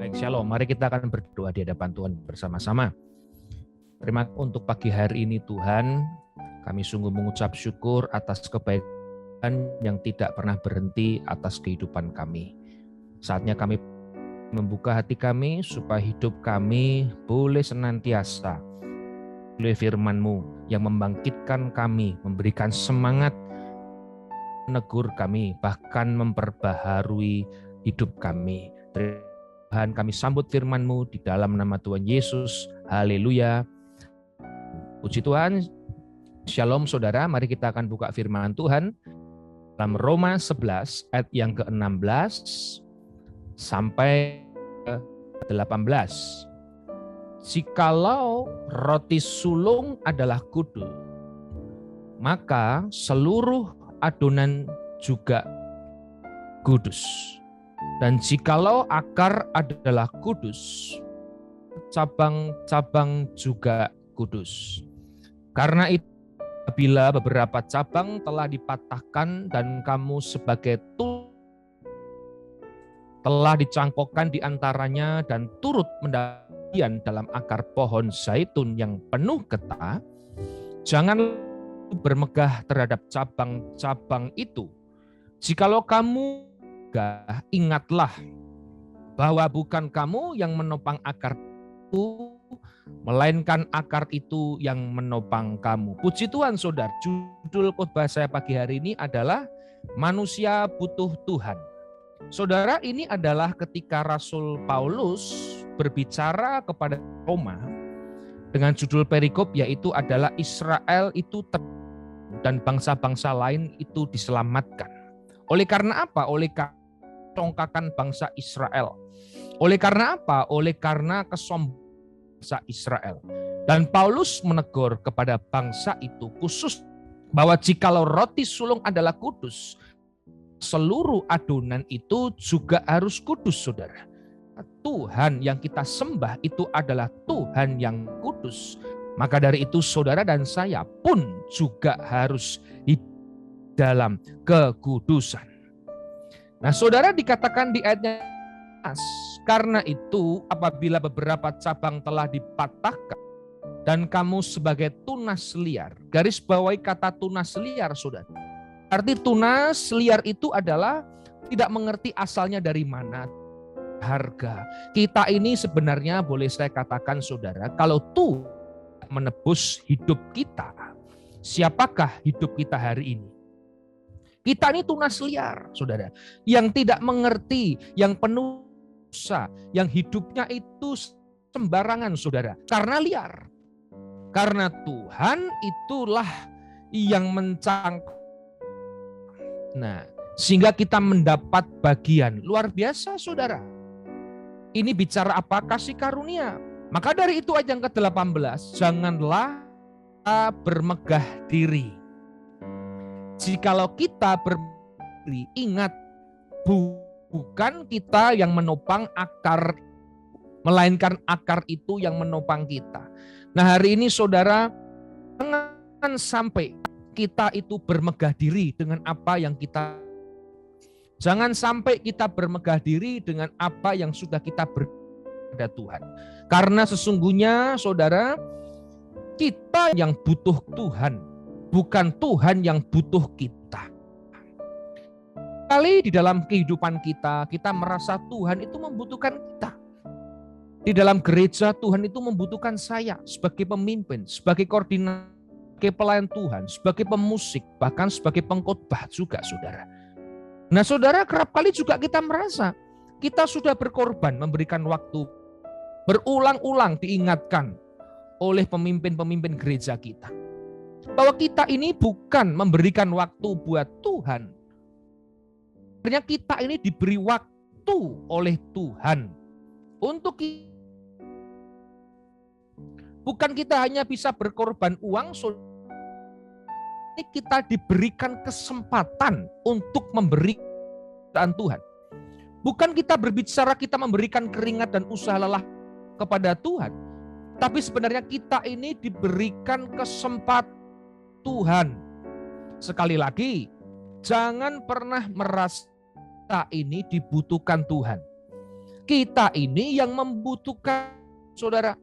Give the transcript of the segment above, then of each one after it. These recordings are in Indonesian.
Baik, shalom. Mari kita akan berdoa di hadapan Tuhan bersama-sama. Terima kasih untuk pagi hari ini Tuhan. Kami sungguh mengucap syukur atas kebaikan yang tidak pernah berhenti atas kehidupan kami. Saatnya kami membuka hati kami supaya hidup kami boleh senantiasa oleh firman-Mu yang membangkitkan kami, memberikan semangat, menegur kami, bahkan memperbaharui hidup kami. Tuhan, kami sambut firman-Mu di dalam nama Tuhan Yesus. Haleluya. Puji Tuhan. Shalom saudara, mari kita akan buka firman Tuhan dalam Roma 11 ayat yang ke-16 sampai ke-18. Jikalau roti sulung adalah kudus, maka seluruh adonan juga kudus. Dan jikalau akar adalah kudus, cabang-cabang juga kudus. Karena itu, apabila beberapa cabang telah dipatahkan dan kamu sebagai telah dicangkokkan di antaranya dan turut mendapat dalam akar pohon zaitun yang penuh getah, jangan bermegah terhadap cabang-cabang itu. Jikalau kamu megah, ingatlah bahwa bukan kamu yang menopang akar itu, melainkan akar itu yang menopang kamu. Puji Tuhan saudara, judul khotbah saya pagi hari ini adalah Manusia Butuh Tuhan. Saudara, ini adalah ketika Rasul Paulus berbicara kepada Roma dengan judul perikop, yaitu adalah Israel itu dan bangsa-bangsa lain itu diselamatkan. Oleh karena apa? Oleh karena tongkakan bangsa Israel. Oleh karena apa? Oleh karena kesombongan bangsa Israel. Dan Paulus menegur kepada bangsa itu khusus bahwa jikalau roti sulung adalah kudus, seluruh adonan itu juga harus kudus, saudara. Tuhan yang kita sembah itu adalah Tuhan yang kudus. Maka dari itu saudara dan saya pun juga harus hidup dalam kekudusan. Nah saudara, dikatakan di ayatnya, karena itu apabila beberapa cabang telah dipatahkan dan kamu sebagai tunas liar. Garis bawahi kata tunas liar saudara. Arti tunas liar itu adalah tidak mengerti asalnya dari mana. Harga. Kita ini sebenarnya boleh saya katakan saudara, kalau Tuhan menebus hidup kita, siapakah hidup kita hari ini? Kita ini tunas liar saudara, yang tidak mengerti, yang penuh dosa, yang hidupnya itu sembarangan saudara, karena liar. Karena Tuhan itulah yang mencangkok. Nah, sehingga kita mendapat bagian luar biasa saudara. Ini bicara apa? Kasih karunia. Maka dari itu ayat yang ke-18, janganlah bermegah diri. Jikalau kita bermegah diri, ingat bukan kita yang menopang akar, melainkan akar itu yang menopang kita. Nah hari ini saudara, jangan sampai kita itu bermegah diri dengan apa yang kita. Jangan sampai kita bermegah diri dengan apa yang sudah kita berikan kepada Tuhan. Karena sesungguhnya saudara, kita yang butuh Tuhan, bukan Tuhan yang butuh kita. Kali di dalam kehidupan kita, kita merasa Tuhan itu membutuhkan kita. Di dalam gereja Tuhan itu membutuhkan saya sebagai pemimpin, sebagai koordinator, sebagai pelayan Tuhan, sebagai pemusik, bahkan sebagai pengkhotbah juga saudara. Nah saudara, kerap kali juga kita merasa kita sudah berkorban memberikan waktu, berulang-ulang diingatkan oleh pemimpin-pemimpin gereja kita bahwa kita ini bukan memberikan waktu buat Tuhan. Sebenarnya kita ini diberi waktu oleh Tuhan untuk bukan kita hanya bisa berkorban uang, kita diberikan kesempatan untuk memberikan Tuhan. Bukan kita berbicara kita memberikan keringat dan usaha lelah kepada Tuhan. Tapi sebenarnya kita ini diberikan kesempatan Tuhan. Sekali lagi, jangan pernah merasa ini dibutuhkan Tuhan. Kita ini yang membutuhkan, saudara,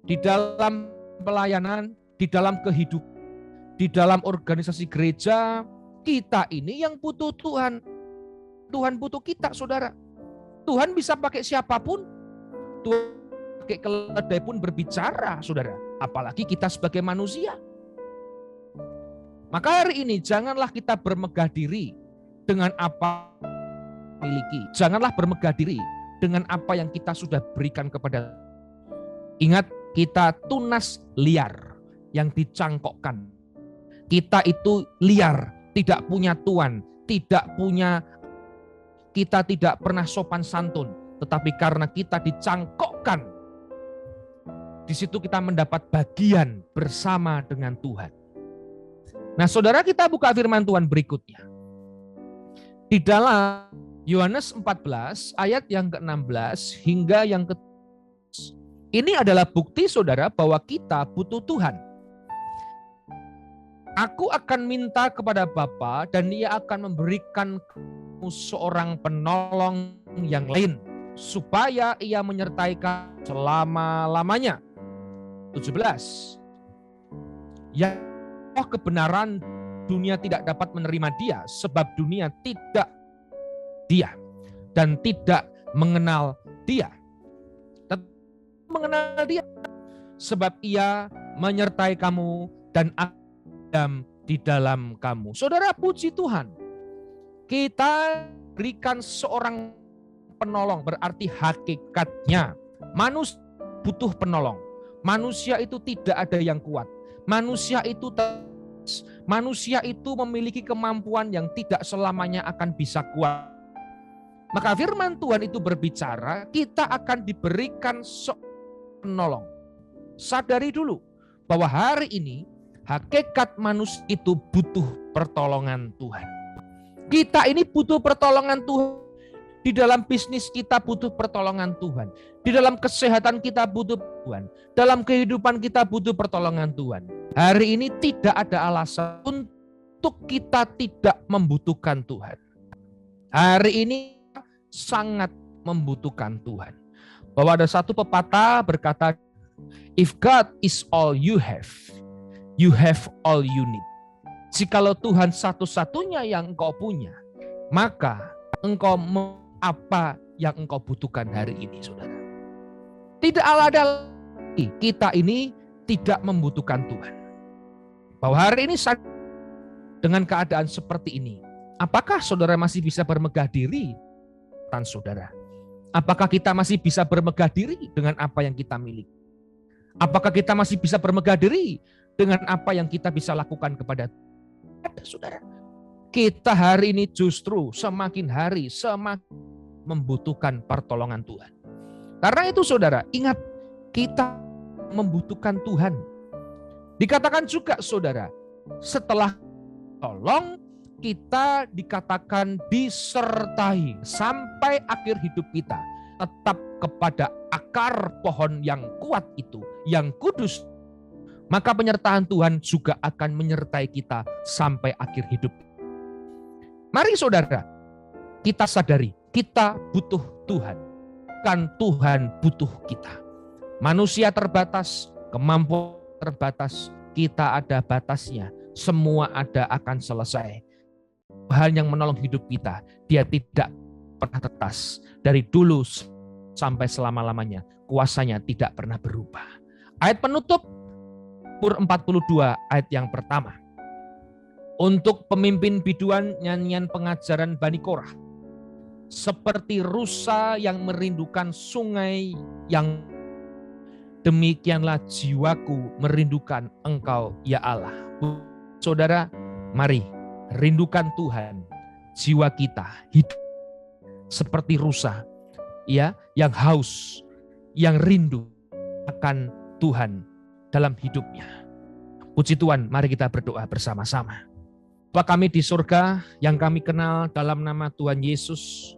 di dalam pelayanan, di dalam kehidupan, di dalam organisasi gereja, kita ini yang butuh Tuhan. Tuhan butuh kita, saudara. Tuhan bisa pakai siapapun. Tuhan pakai keledai pun berbicara, saudara. Apalagi kita sebagai manusia. Maka hari ini janganlah kita bermegah diri dengan apa miliki. Janganlah bermegah diri dengan apa yang kita sudah berikan kepada. Ingat, kita tunas liar yang dicangkokkan. Kita itu liar, tidak punya tuan, kita tidak pernah sopan santun, tetapi karena kita dicangkokkan, di situ kita mendapat bagian bersama dengan Tuhan. Nah, saudara, kita buka firman Tuhan berikutnya. Di dalam Yohanes 14 ayat yang ke-16 hingga yang ke ini adalah bukti, saudara, bahwa kita butuh Tuhan. Aku akan minta kepada Bapa dan Ia akan memberikan kamu seorang penolong yang lain supaya Ia menyertai kamu selama-lamanya. 17. Ya, kebenaran dunia tidak dapat menerima Dia sebab dunia tidak Dia dan tidak mengenal Dia. Mengenal Dia sebab Ia menyertai kamu dan Adam di dalam kamu. Saudara, puji Tuhan, kita berikan seorang penolong, berarti hakikatnya manusia butuh penolong. Manusia itu tidak ada yang kuat. Manusia itu memiliki kemampuan yang tidak selamanya akan bisa kuat. Maka firman Tuhan itu berbicara, kita akan diberikan penolong. Sadari dulu bahwa hari ini hakikat manusia itu butuh pertolongan Tuhan. Kita ini butuh pertolongan Tuhan. Di dalam bisnis kita butuh pertolongan Tuhan. Di dalam kesehatan kita butuh Tuhan. Dalam kehidupan kita butuh pertolongan Tuhan. Hari ini tidak ada alasan untuk kita tidak membutuhkan Tuhan. Hari ini sangat membutuhkan Tuhan. Bahwa ada satu pepatah berkata, if God is all you have all you need. Jikalau Tuhan satu-satunya yang engkau punya, maka engkau apa yang engkau butuhkan hari ini, saudara. Tidak ada lagi kita ini tidak membutuhkan Tuhan. Bahwa hari ini dengan keadaan seperti ini, apakah saudara masih bisa bermegah diri? Saudara, apakah kita masih bisa bermegah diri dengan apa yang kita miliki? Apakah kita masih bisa bermegah diri dengan apa yang kita bisa lakukan kepada saudara? Kita hari ini justru semakin hari semakin membutuhkan pertolongan Tuhan. Karena itu, saudara, ingat, kita membutuhkan Tuhan. Dikatakan juga, saudara, setelah tolong, kita dikatakan disertai sampai akhir hidup kita. Tetap kepada akar pohon yang kuat itu, yang kudus. Maka penyertaan Tuhan juga akan menyertai kita sampai akhir hidup. Mari, saudara, kita sadari, kita butuh Tuhan. Kan Tuhan butuh kita. Manusia terbatas, kemampuan terbatas, kita ada batasnya. Semua ada akan selesai. Tuhan yang menolong hidup kita, Dia tidak pernah tetas. Dari dulu sampai selama-lamanya, kuasanya tidak pernah berubah. Ayat penutup, Mazmur 42 ayat yang pertama. Untuk pemimpin biduan nyanyian pengajaran Bani Korah. Seperti rusa yang merindukan sungai yang demikianlah jiwaku merindukan Engkau ya Allah. Saudara, mari rindukan Tuhan. Jiwa kita hidup seperti rusa, ya, yang haus, yang rindu akan Tuhan dalam hidupnya. Puji Tuhan, mari kita berdoa bersama-sama. Bapa kami di surga yang kami kenal dalam nama Tuhan Yesus,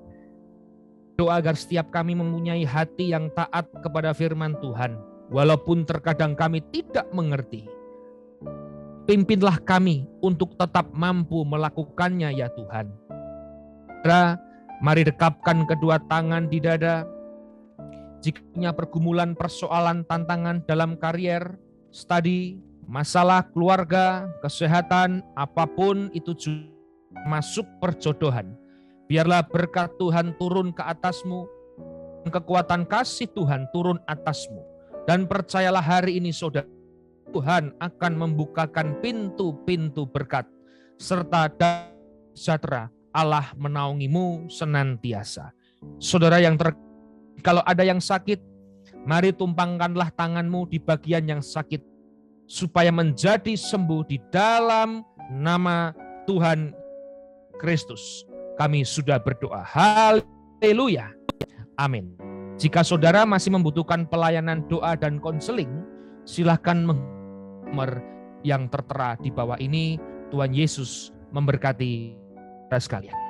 doa agar setiap kami mempunyai hati yang taat kepada firman Tuhan, walaupun terkadang kami tidak mengerti. Pimpinlah kami untuk tetap mampu melakukannya ya Tuhan. Mari dekapkan kedua tangan di dada. Jika punya pergumulan, persoalan, tantangan dalam karier, studi, masalah keluarga, kesehatan, apapun itu juga masuk perjodohan. Biarlah berkat Tuhan turun ke atasmu, kekuatan kasih Tuhan turun atasmu. Dan percayalah hari ini saudara, Tuhan akan membukakan pintu-pintu berkat, serta sejahtera Allah menaungimu senantiasa. Saudara yang kalau ada yang sakit, mari tumpangkanlah tanganmu di bagian yang sakit, supaya menjadi sembuh di dalam nama Tuhan Kristus. Kami sudah berdoa. Haleluya. Amin. Jika saudara masih membutuhkan pelayanan doa dan konseling, silakan nomor yang tertera di bawah ini. Tuhan Yesus memberkati kita sekalian.